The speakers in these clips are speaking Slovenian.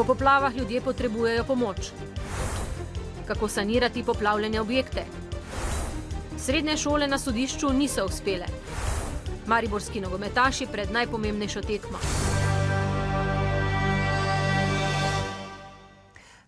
Po poplavah ljudje potrebujejo pomoč. Kako sanirati poplavljene objekte? Srednje šole na sodišču niso uspele. Mariborski nogometaši pred najpomembnejšo tekmo.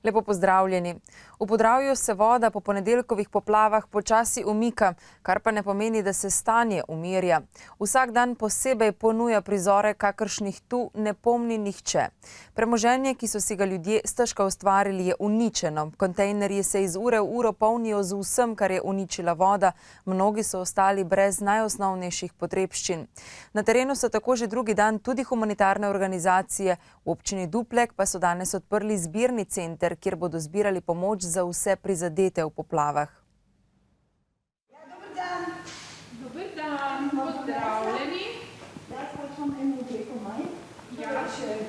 Lepo pozdravljeni. V Podravju se voda po ponedeljkovih poplavah počasi umika, kar pa ne pomeni, da se stanje umirja. Vsak dan posebej ponuja prizore, kakršnih tu ne pomni nihče. Premoženje, ki so si ga ljudje stežka ustvarili, je uničeno. Kontejnerji se iz ure v uro polnijo z vsem, kar je uničila voda. Mnogi so ostali brez najosnovnejših potrebščin. Na terenu so tako že drugi dan tudi humanitarne organizacije. V občini Duplek pa so danes odprli zbirni center, kjer bodo zbirali pomoč za vse prizadete v poplavah. Dober dan. Dober dan, pozdravljeni. Jaz pa šam eno obleko manj.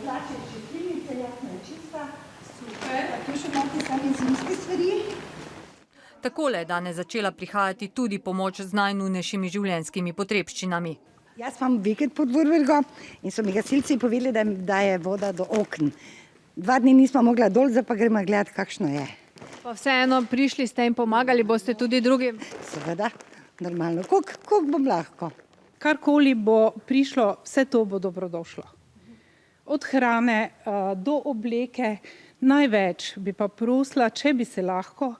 Plače četrinice, jasna je čista. Super. Tu še imate same zimske stvari. Takole je danes začela prihajati tudi pomoč z najnujnejšimi življenjskimi potrebščinami. Jaz imam vikend pod Vurvergo in so mi gasilci povedali, da je voda do okn. 2 dni nismo mogla dol, zdaj pa gremo gledati, kakšno je. Pa vseeno prišli ste in pomagali boste tudi drugim? Seveda, normalno. Koliko bom lahko? Karkoli bo prišlo, vse to bo dobrodošlo. Od hrane do obleke, največ bi pa prosila, če bi se lahko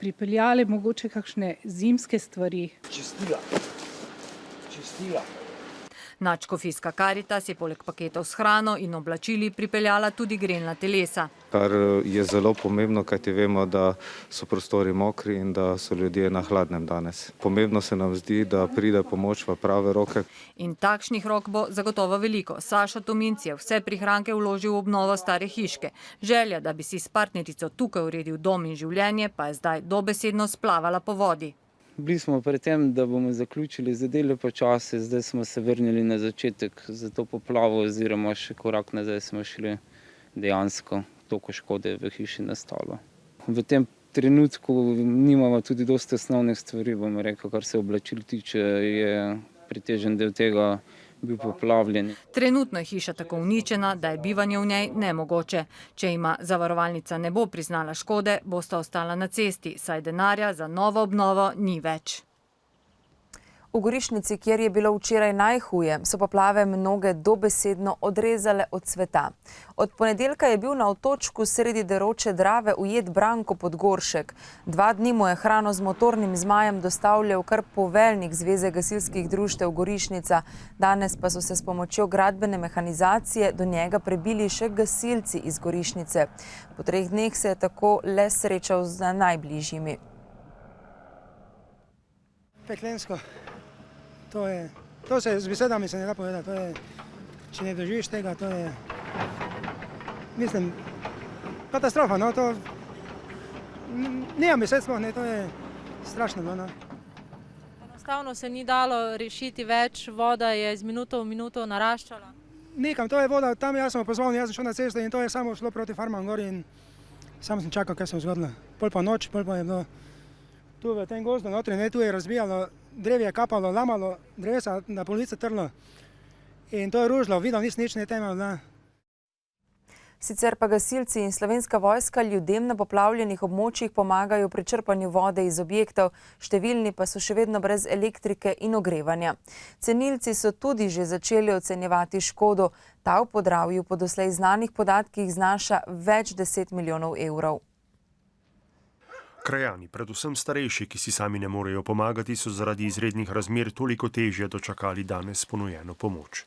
pripeljali mogoče kakšne zimske stvari. Čistila. Nadškofijska Karitas je poleg paketov s hrano in oblačili pripeljala tudi grelna telesa. Kar je zelo pomembno, kajti vemo, da so prostori mokri in da so ljudje na hladnem danes. Pomembno se nam zdi, da pride pomoč v prave roke. In takšnih rok bo zagotovo veliko. Sašo Tominc je vse prihranke vložil v obnovo stare hiške. Želja, da bi si s partnerico tukaj uredil dom in življenje, pa je zdaj dobesedno splavala po vodi. Bili smo pri tem, da bomo zaključili zadeve počasi, zdaj smo se vrnili na začetek za to poplavo oziroma še korak nazaj smo šli dejansko, toliko škode v hiši nastalo. V tem trenutku nimamo tudi dosti osnovnih stvari, bomo rekel, kar se oblačil tiče, je pretežen del tega bil poplavljen. Trenutno je hiša tako uničena, da je bivanje v njej nemogoče. Če ima zavarovalnica ne bo priznala škode, bosta ostala na cesti, saj denarja za novo obnovo ni več. V Gorišnici, kjer je bilo včeraj najhuje, so poplave mnoge dobesedno odrezale od sveta. Od ponedeljka je bil na otočku sredi deroče Drave ujet Branko Podgoršek. 2 dni mu je hrano z motornim zmajem dostavljal kar poveljnik Zveze gasilskih društev Gorišnica. Danes pa so se s pomočjo gradbene mehanizacije do njega prebili še gasilci iz Gorišnice. Po 3 dneh se je tako le srečal z najbližjimi. Peklensko. To se z besedami se ne da povedati, če ne doživiš tega, to je, mislim, katastrofa, no, to, nimam besed sploh, ne, to je strašno, no. Enostavno se ni dalo rešiti več, voda je iz minuto v minuto naraščala. Nekam, to je voda, tam jaz sem pozval, jaz sem šel na cesto in to je samo šlo proti farmam gor in sam sem čakal, kaj se je zgodilo. Pol pa noč, pol pa je bilo tu v tem gozdu notri, ne, tu je razbijalo, drevje kapalo, lamalo, drevesa na polovico trlo in to je ružilo, videl nisem nič ne temelj, da. Sicer pa gasilci in Slovenska vojska ljudem na poplavljenih območjih pomagajo pri črpanju vode iz objektov, številni pa so še vedno brez elektrike in ogrevanja. Cenilci so tudi že začeli ocenjevati škodo. Ta v Podravju po doslej znanih podatkih znaša več 10 milijonov evrov. Krajani, predvsem starejši, ki si sami ne morejo pomagati, so zaradi izrednih razmer toliko težje dočakali danes ponujeno pomoč.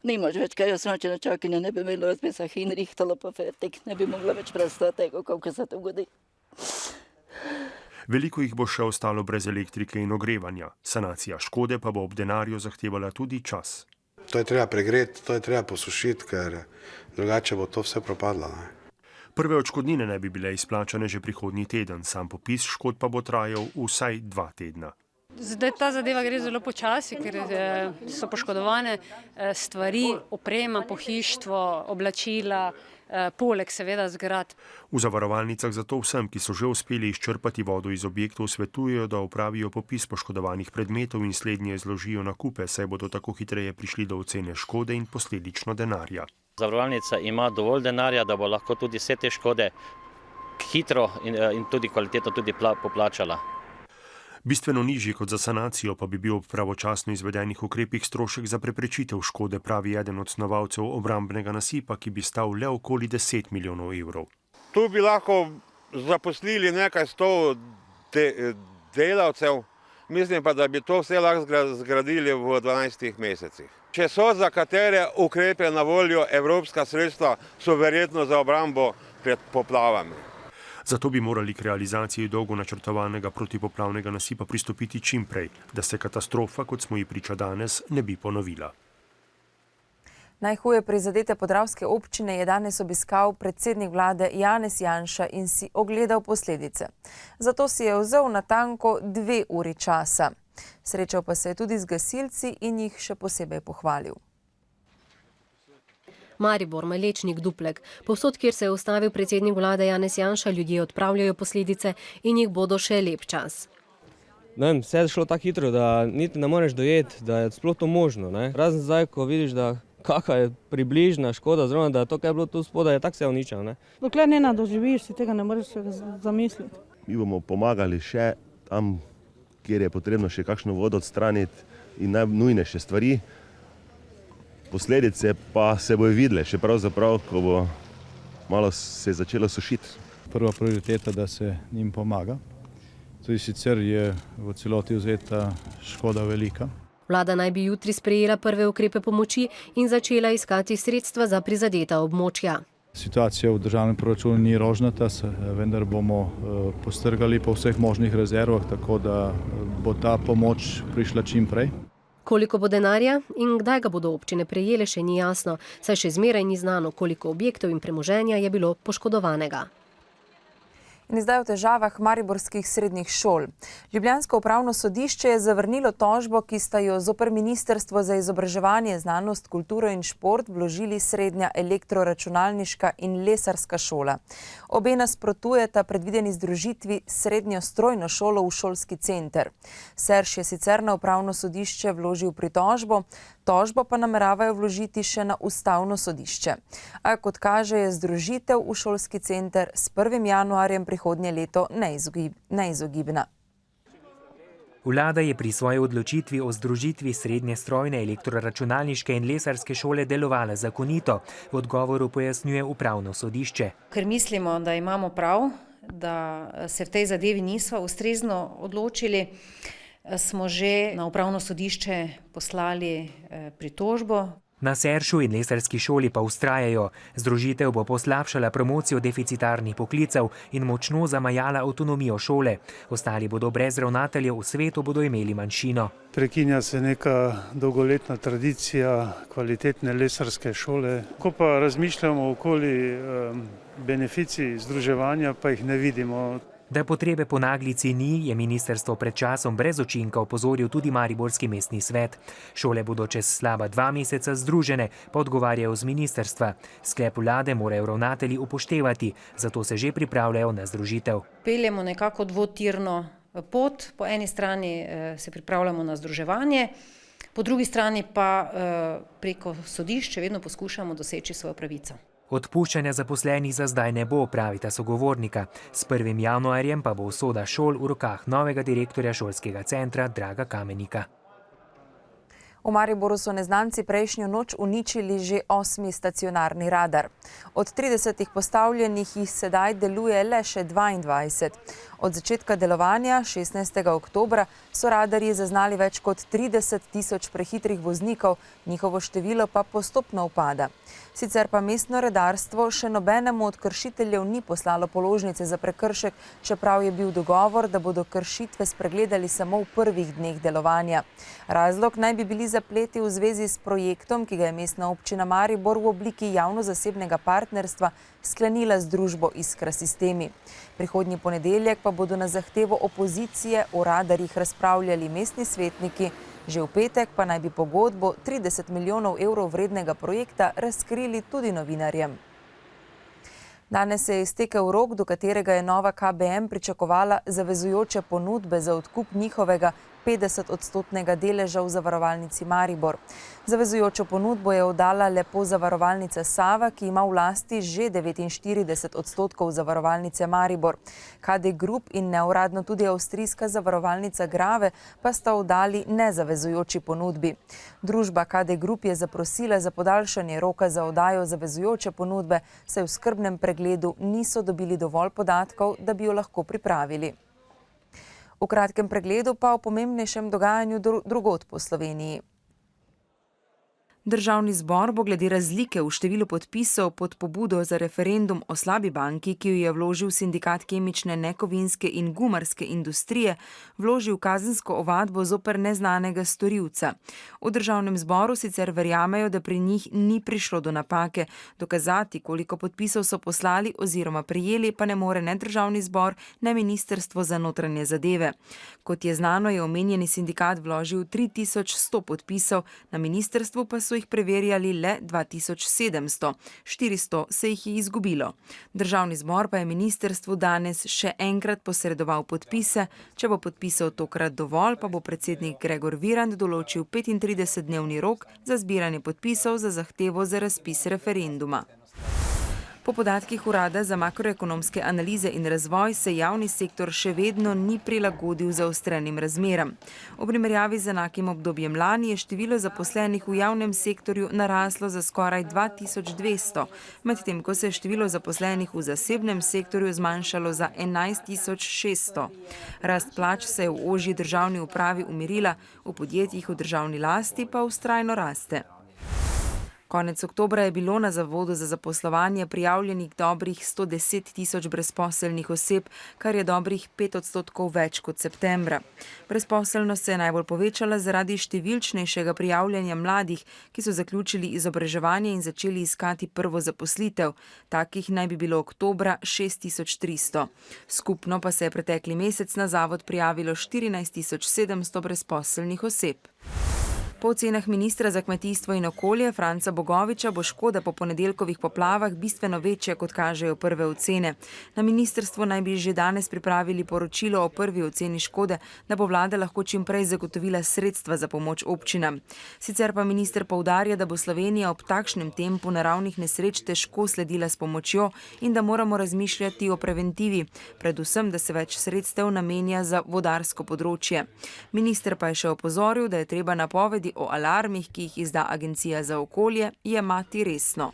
Nimaš več kaj osnoče na čakanju, ne bi imelo razpisah in rihtalo pa fertik, ne bi mogla več prestati tega, kako se to godi. Veliko jih bo še ostalo brez elektrike in ogrevanja. Sanacija škode pa bo ob denarju zahtevala tudi čas. To je treba pregreti, to je treba posušiti, ker drugače bo to vse propadlo. Prve odškodnine ne bi bile izplačane že prihodnji teden, sam popis škod pa bo trajal vsaj 2 tedna. Zdaj ta zadeva gre zelo počasi, ker so poškodovane stvari, oprema, pohištvo, oblačila, poleg seveda zgrad. V zavarovalnicah zato vsem, ki so že uspeli izčrpati vodo iz objektov, svetujejo, da opravijo popis poškodovanih predmetov in slednje zložijo na kupe, saj bodo tako hitreje prišli do ocene škode in posledično denarja. Zavarovalnica ima dovolj denarja, da bo lahko tudi vse te škode hitro in tudi kvalitetno tudi poplačala. Bistveno nižji kot za sanacijo pa bi bil ob pravočasno izvedenih ukrepih strošek za preprečitev škode, pravi eden od snovalcev obrambnega nasipa, ki bi stal le okoli 10 milijonov evrov. Tu bi lahko zaposlili nekaj 100 delavcev, mislim pa, da bi to vse lahko zgradili v 12 mesecih. Če so za katere ukrepe na voljo evropska sredstva, so verjetno za obrambo pred poplavami. Zato bi morali k realizaciji dolgo načrtovanega protipoplavnega nasipa pristopiti čim prej, da se katastrofa, kot smo ji priča danes, ne bi ponovila. Najhuje prizadete podravske občine je danes obiskal predsednik vlade Janez Janša in si ogledal posledice. Zato si je vzel natanko 2 uri časa. Srečal pa se je tudi z gasilci in jih še posebej pohvalil. Maribor, Malečnik, Duplek. Povsod, kjer se je ustavil predsednik vlade Janez Janša, ljudje odpravljajo posledice in jih bodo še lep čas. Vse je šlo tako hitro, da niti ne moreš dojeti, da je sploh to možno. Razen zdaj, ko vidiš, da kakva je približna škoda, oziroma da je to, kaj je bilo tu spodaj, je tako se uničilo. Dokler ne doživiš, si tega ne moreš zamisliti. Mi bomo pomagali še tam, kjer je potrebno še kakšno vodo odstraniti in najnujnejše stvari. Posledice pa se bojo videle, še pravzaprav, ko bo malo se začelo sušiti. Prva prioriteta, da se njim pomaga. Tudi sicer je v celoti vzeta škoda velika. Vlada naj bi jutri sprejela prve ukrepe pomoči in začela iskati sredstva za prizadeta območja. Situacija v državnem proračunu ni rožnata, vendar bomo postrgali po vseh možnih rezervah, tako da bo ta pomoč prišla čim prej. Koliko bo denarja in kdaj ga bodo občine prejele, še ni jasno, saj še zmeraj ni znano, koliko objektov in premoženja je bilo poškodovanega. In zdaj o težavah mariborskih srednjih šol. Ljubljansko upravno sodišče je zavrnilo tožbo, ki sta jo zoper Ministrstvo za izobraževanje, znanost, kulturo in šport vložili srednja elektroračunalniška in lesarska šola. Obe nasprotujeta predvideni združitvi srednjo strojno šolo v šolski center. Serš je sicer na upravno sodišče vložil pritožbo, tožbo pa nameravajo vložiti še na ustavno sodišče. A kot kaže, je združitev v šolski center s 1. januarjem prihodnje leto neizogibna. Vlada je pri svoji odločitvi o združitvi srednje strojne elektroračunalniške in lesarske šole delovala zakonito. V odgovoru pojasnjuje upravno sodišče. Ker mislimo, da imamo prav, da se v tej zadevi niso ustrezno odločili, smo že na upravno sodišče poslali pritožbo. Na Seršu in lesarski šoli pa vztrajajo. Združitev bo poslabšala promocijo deficitarnih poklicev in močno zamajala avtonomijo šole. Ostali bodo brez ravnateljev, v svetu bodo imeli manjšino. Prekinja se neka dolgoletna tradicija kvalitetne lesarske šole. Ko pa razmišljamo okoli beneficij združevanja, pa jih ne vidimo. Da potrebe po naglici ni, je ministrstvo pred časom brez učinka opozoril tudi mariborski mestni svet. Šole bodo čez slaba 2 meseca združene, pa odgovarjajo z ministrstva. Sklep vlade morajo ravnatelji upoštevati, zato se že pripravljajo na združitev. Peljemo nekako dvotirno pot. Po eni strani se pripravljamo na združevanje, po drugi strani pa preko sodišča vedno poskušamo doseči svojo pravico. Odpuščanja zaposlenih za zdaj ne bo, pravita sogovornika. S 1. januarjem pa bo usoda šol v rokah novega direktorja šolskega centra Draga Kamenika. V Mariboru so neznanci prejšnjo noč uničili že 8. stacionarni radar. Od 30 postavljenih jih sedaj deluje le še 22. Od začetka delovanja 16. oktobra so radarji zaznali več kot 30 000 prehitrih voznikov, njihovo število pa postopno upada. Sicer pa mestno redarstvo še nobenemu od kršiteljev ni poslalo položnice za prekršek, čeprav je bil dogovor, da bodo kršitve spregledali samo v prvih dneh delovanja. Razlog naj bi bili zapleti v zvezi s projektom, ki ga je mestna občina Maribor v obliki javno-zasebnega partnerstva sklenila z družbo Iskra Sistemi. Prihodnji ponedeljek pa bodo na zahtevo opozicije o radarjih razpravljali mestni svetniki, že v petek pa naj bi pogodbo 30 milijonov evrov vrednega projekta razkrili tudi novinarjem. Danes se je iztekel rok, do katerega je nova KBM pričakovala zavezujoče ponudbe za odkup njihovega 50-odstotnega deleža v zavarovalnici Maribor. Zavezujočo ponudbo je oddala le Pozavarovalnica Sava, ki ima v lasti že 49% zavarovalnice Maribor. KD Group in neuradno tudi avstrijska zavarovalnica Grave pa sta oddali nezavezujoči ponudbi. Družba KD Group je zaprosila za podaljšanje roka za oddajo zavezujoče ponudbe, saj v skrbnem pregledu niso dobili dovolj podatkov, da bi jo lahko pripravili. V kratkem pregledu pa o pomembnejšem dogajanju drugod po Sloveniji. Državni zbor bo glede razlike v številu podpisov pod pobudo za referendum o slabi banki, ki jo je vložil sindikat kemične, nekovinske in gumarske industrije, vložil kazensko ovadbo zoper neznanega storilca. V državnem zboru sicer verjamejo, da pri njih ni prišlo do napake. Dokazati, koliko podpisov so poslali oziroma prejeli, pa ne more ne državni zbor, ne ministrstvo za notranje zadeve. Kot je znano, je omenjeni sindikat vložil 3100 podpisov, na ministrstvu pa so jih preverjali le 2700, 400 se jih je izgubilo. Državni zbor pa je ministrstvu danes še enkrat posredoval podpise. Če bo podpisal tokrat dovolj, pa bo predsednik Gregor Virant določil 35-dnevni rok za zbiranje podpisov za zahtevo za razpis referenduma. Po podatkih Urada za makroekonomske analize in razvoj se javni sektor še vedno ni prilagodil zaostrenim razmeram. V primerjavi z enakim obdobjem lani je število zaposlenih v javnem sektorju naraslo za skoraj 2200, medtem ko se je število zaposlenih v zasebnem sektorju zmanjšalo za 11600. Rast plač se je v ožji državni upravi umirila, v podjetjih v državni lasti pa vztrajno raste. Konec oktobra je bilo na Zavodu za zaposlovanje prijavljenih dobrih 110 000 brezposelnih oseb, kar je dobrih 5% več kot septembra. Brezposelnost se je najbolj povečala zaradi številčnejšega prijavljanja mladih, ki so zaključili izobraževanje in začeli iskati prvo zaposlitev. Takih naj bi bilo oktobra 6300. Skupno pa se je pretekli mesec na zavod prijavilo 14 700 brezposelnih oseb. Po ocenah ministra za kmetijstvo in okolje Franca Bogoviča bo škoda po ponedeljkovih poplavah bistveno večja, kot kažejo prve ocene. Na ministrstvu naj bi že danes pripravili poročilo o prvi oceni škode, da bo vlada lahko čim prej zagotovila sredstva za pomoč občinam. Sicer pa minister poudarja, da bo Slovenija ob takšnem tempu naravnih nesreč težko sledila s pomočjo in da moramo razmišljati o preventivi, predvsem, da se več sredstev namenja za vodarsko področje. Minister pa je še opozoril, da je treba napovedi o alarmih, ki jih izda Agencija za okolje, jemati resno.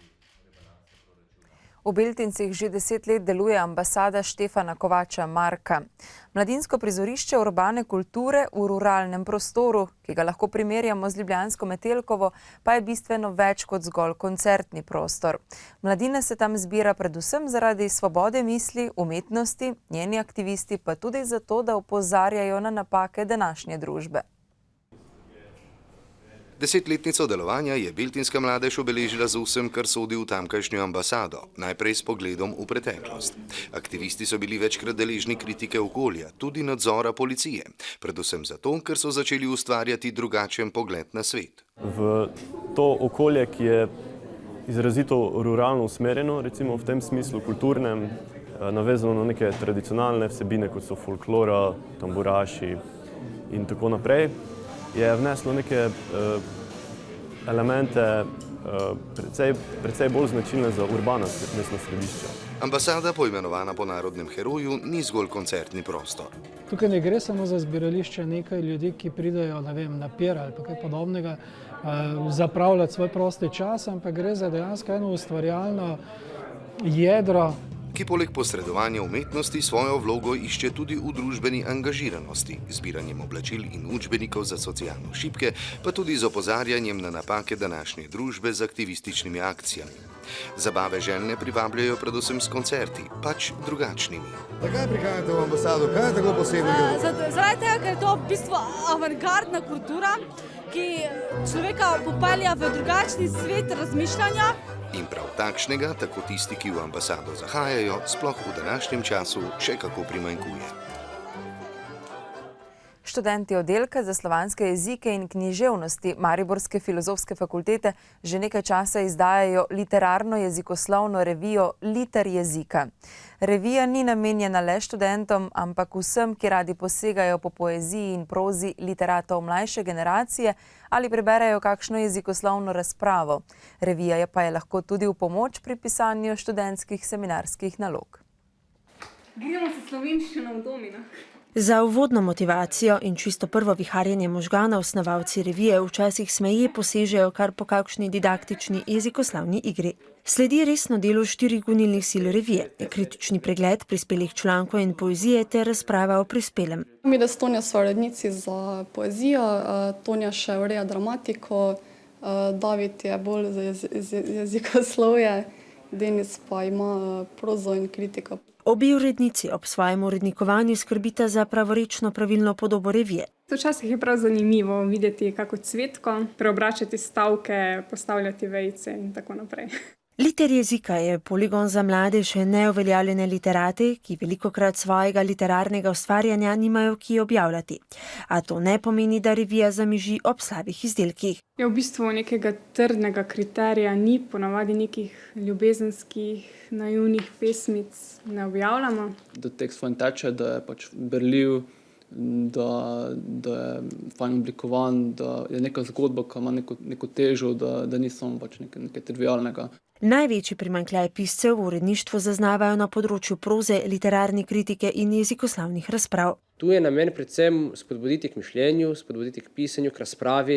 V Beltincih že 10 let deluje ambasada Štefana Kovača Marka. Mladinsko prizorišče urbane kulture v ruralnem prostoru, ki ga lahko primerjamo z ljubljansko Metelkovo, pa je bistveno več kot zgolj koncertni prostor. Mladina se tam zbira predvsem zaradi svobode misli, umetnosti, njeni aktivisti pa tudi zato, da opozarjajo na napake današnje družbe. 10-letnico delovanja je beltinska mladež obeležila z vsem, kar sodi v tamkajšnjo ambasado, najprej s pogledom v preteklost. Aktivisti so bili večkrat deležni kritike okolja, tudi nadzora policije, predvsem zato, ker so začeli ustvarjati drugačen pogled na svet. V to okolje, ki je izrazito ruralno usmerjeno, recimo v tem smislu kulturnem, navezano na neke tradicionalne vsebine, kot so folklora, tamburaši in tako naprej, je vneslo neke elemente precej bolj značilne za urbana mestna središča. Ambasada, poimenovana po narodnem heroju, ni zgolj koncertni prostor. Tukaj ne gre samo za zbirališče nekaj ljudi, ki pridejo, ne vem, na pier ali pa kaj podobnega, zapravljati svoj prosti čas, ampak gre za dejansko eno ustvarjalno jedro, ki poleg posredovanja umetnosti svojo vlogo išče tudi v družbeni angažiranosti, zbiranjem oblačil in učbenikov za socialno šibke, pa tudi z opozarjanjem na napake današnje družbe z aktivističnimi akcijami. Zabave željne privabljajo predvsem s koncerti, pač drugačnimi. Zakaj prihajate v ambasado? Kaj je tako posebnega? Zaradi tega, ker je to v bistvu avantgardna kultura, ki človeka popelja v drugačni svet razmišljanja. In prav takšnega, tako tisti, ki v ambasado zahajajo, sploh v današnjem času še kako primanjkuje. Študenti oddelka za slovanske jezike in književnosti Mariborske filozofske fakultete že nekaj časa izdajajo literarno jezikoslovno revijo Liter jezika. Revija ni namenjena le študentom, ampak vsem, ki radi posegajo po poeziji in prozi literatov mlajše generacije ali preberejo kakšno jezikoslovno razpravo. Revija pa je lahko tudi v pomoč pri pisanju študentskih seminarskih nalog. Gremo se slovenščino v dominah. Za uvodno motivacijo in čisto prvo viharjenje možganov snovalci revije včasih smeje posežejo kar po kakšni didaktični jezikoslovni igri. Sledi resno delo 4 gonilnih sil revije, kritični pregled prispelih člankov in poezije ter razprava o prispelem. Mi s Tonjo so urednici za poezijo, Tonja še ureja dramatiko, David je bolj za jezikoslovje, Denis pa ima prozo in kritiko. Obi urednici ob svojem urednikovanju skrbita za pravorečno pravilno podobo revije. Včasih je prav zanimivo videti kako cvetko, preobračati stavke, postavljati vejice in tako naprej. Liter jezika je poligon za mlade še neuveljavljene literate, ki velikokrat svojega literarnega ustvarjanja nimajo ki objavljati. A to ne pomeni, da revija zamiži ob slabih izdelkih. V bistvu nekega trdnega kriterija ni, ponavadi nekih ljubezenskih, naivnih pesmic ne objavljamo. Da tekst fajn teče, da je pač berljiv, da je fajn oblikovan, da je neka zgodba, ki ima neko težo, da ni samo pač nekaj trivialnega. Največji primanjkljaj piscev v uredništvu zaznavajo na področju proze, literarne kritike in jezikoslovnih razprav. Tu je namen predvsem spodbuditi k mišljenju, spodbuditi k pisanju, k razpravi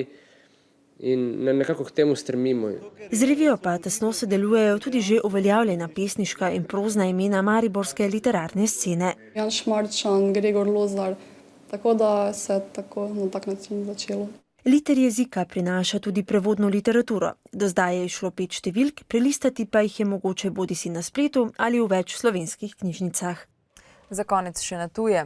in nekako k temu stremimo. Z revijo pa tesno sodelujejo tudi že uveljavljena pesniška in prozna imena mariborske literarne scene. Jan Šmarčan, Gregor Lozar, tako da se je tako na tak način začelo. Liter jezika prinaša tudi prevodno literaturo. Do zdaj je išlo 5 številk, prelistati pa jih je mogoče bodisi na spletu ali v več slovenskih knjižnicah. Za konec še na tuje.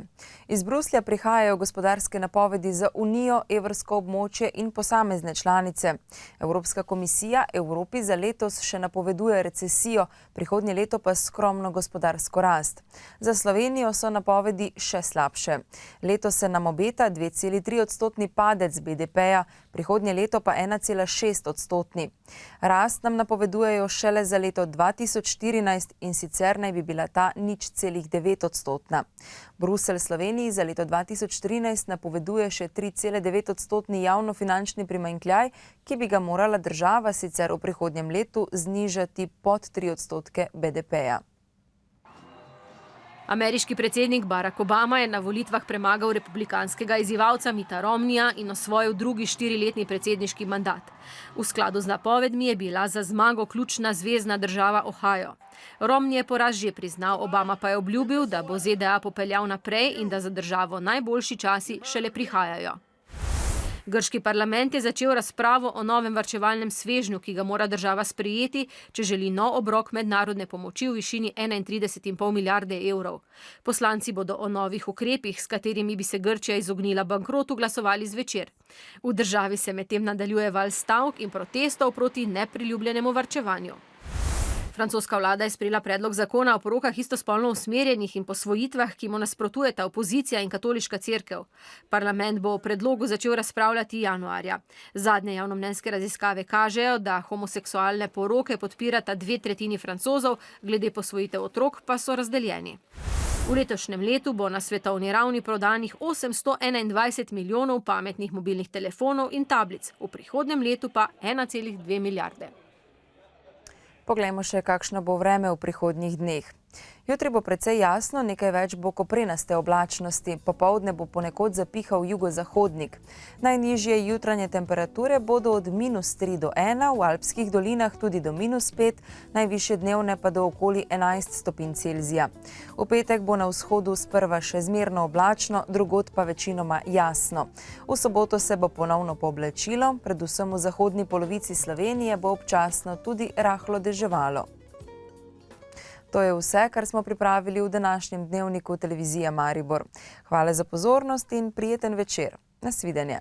Iz Bruslja prihajajo gospodarske napovedi za Unijo, evrsko območje in posamezne članice. Evropska komisija Evropi za letos še napoveduje recesijo, prihodnje leto pa skromno gospodarsko rast. Za Slovenijo so napovedi še slabše. Letos se nam obeta 2,3% padec BDP-ja, prihodnje leto pa 1,6%. Rast nam napovedujejo šele za leto 2014 in sicer naj bi bila ta 0,9%. Bruselj Sloveniji za leto 2013 napoveduje še 3,9% javnofinančni primanjkljaj, ki bi ga morala država sicer v prihodnjem letu znižati pod 3% BDP-ja. Ameriški predsednik Barack Obama je na volitvah premagal republikanskega izzivalca Mitta Romneyja in osvojil drugi 4-letni predsedniški mandat. V skladu z napovedmi je bila za zmago ključna zvezna država Ohio. Romney je poraz že priznal, Obama pa je obljubil, da bo ZDA popeljal naprej in da za državo najboljši časi šele prihajajo. Grški parlament je začel razpravo o novem varčevalnem svežnju, ki ga mora država sprejeti, če želi nov obrok mednarodne pomoči v višini 31,5 milijarde evrov. Poslanci bodo o novih ukrepih, s katerimi bi se Grčija izognila bankrotu, glasovali zvečer. V državi se medtem nadaljuje val stavk in protestov proti nepriljubljenemu varčevanju. Francoska vlada je sprejela predlog zakona o porokah istospolno usmerjenih in posvojitvah, ki mu nasprotujeta opozicija in katoliška cerkev. Parlament bo o predlogu začel razpravljati januarja. Zadnje javnomnenjske raziskave kažejo, da homoseksualne poroke podpirata 2/3 Francozov, glede posvojitev otrok pa so razdeljeni. V letošnjem letu bo na svetovni ravni prodanih 821 milijonov pametnih mobilnih telefonov in tablic, v prihodnjem letu pa 1,2 milijarde. Poglejmo še, kakšno bo vreme v prihodnjih dneh. Jutri bo precej jasno, nekaj več bo koprenaste oblačnosti, popoldne bo ponekod zapihal jugozahodnik. Najnižje jutranje temperature bodo od -3 do 1, v alpskih dolinah tudi do -5, najvišje dnevne pa do okoli 11 stopinj Celzija. V petek bo na vzhodu sprva še zmerno oblačno, drugod pa večinoma jasno. V soboto se bo ponovno pooblačilo, predvsem v zahodni polovici Slovenije bo občasno tudi rahlo deževalo. To je vse, kar smo pripravili v današnjem dnevniku televizije Maribor. Hvala za pozornost in prijeten večer. Nasvidenje.